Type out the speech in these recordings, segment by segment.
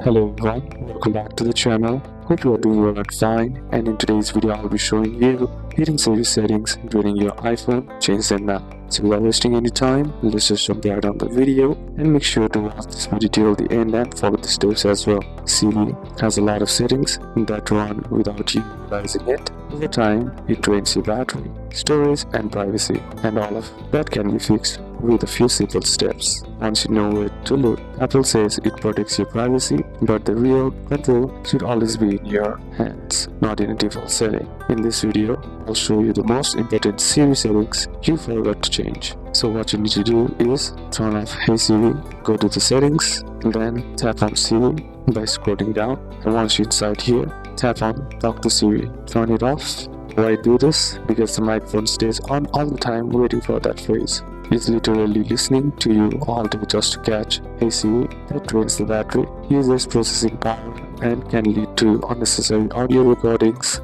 Hello everyone, welcome back to the channel. Hope you are doing well and fine, and in today's video I'll be showing you hidden Siri settings during your iPhone. Change them now. So without wasting any time, let's just jump right on the video and make sure to watch this video till the end and follow the steps as well. Siri has a lot of settings that run without you realizing it. Over time, it drains your battery, storage and privacy, and all of that can be fixed with a few simple steps. Once you know where to look, Apple says it protects your privacy, but the real control should always be in your hands, not in a default setting. In this video, I'll show you the most important Siri settings you forgot to change. So what you need to do is turn off Hey Siri, go to the settings, then tap on Siri by scrolling down, and once you're inside here, tap on Talk to Siri. Turn it off. Why do this? Because the microphone stays on all the time waiting for that phrase. It's literally listening to you all day just to catch Hey Siri. That drains the battery, uses processing power, and can lead to unnecessary audio recordings.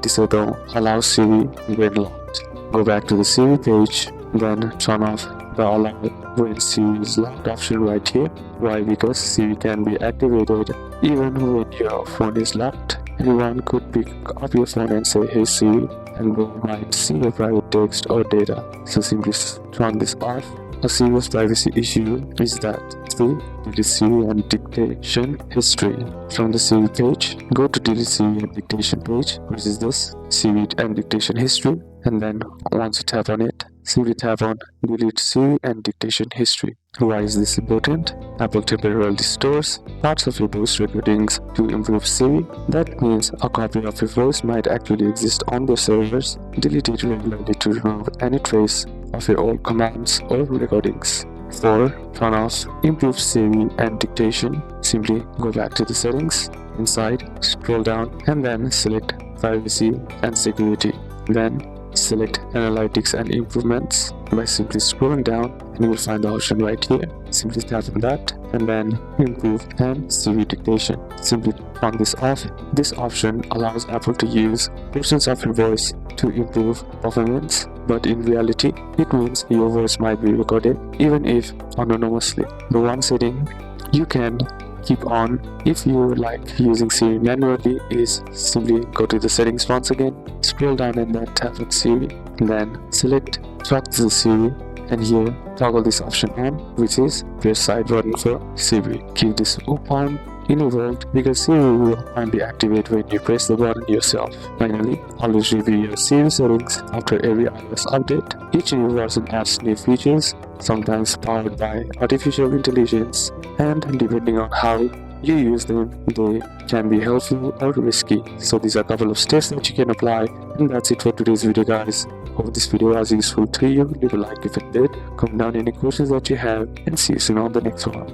Disable allow Siri when locked. Go back to the Siri page, then turn off the allow when Siri is locked option right here. Why? Because Siri can be activated even when your phone is locked. Anyone could pick up your phone and say Hey Siri, and they might see your private text or data. So simply turn this off. A serious privacy issue is that delete Siri and dictation history. From the Siri page, go to delete Siri and dictation page, which is this Siri and dictation history, and then once you tap on it, simply tap on delete Siri and dictation history. Why is this important? Apple temporarily stores parts of your voice recordings to improve Siri. That means a copy of your voice might actually exist on the servers. Delete it regularly to remove any trace of your old commands or recordings. 4. Turn off Improve Siri and Dictation. Simply go back to the settings, inside, scroll down, and then select Privacy and Security. Then select Analytics and Improvements by simply scrolling down, and you will find the option right here. Simply tap on that, and then Improve and Siri Dictation. Simply turn this off. This option allows Apple to use portions of your voice to improve performance, but in reality, it means your voice might be recorded even if anonymously. The one setting you can keep on if you like using Siri manually is simply go to the settings once again, scroll down and then tap on Siri, then select Talk to Siri, and here toggle this option on, which is press side button for Siri. Keep this on enabled because Siri will only activate when you press the button yourself. Finally, always review your Siri settings after every iOS update. Each new version adds new features, sometimes powered by artificial intelligence, and depending on how you use them, they can be helpful or risky. So these are a couple of steps that you can apply, and that's it for today's video, guys. Hope this video was useful to you. Leave a like if it did, comment down any questions that you have, and see you soon on the next one.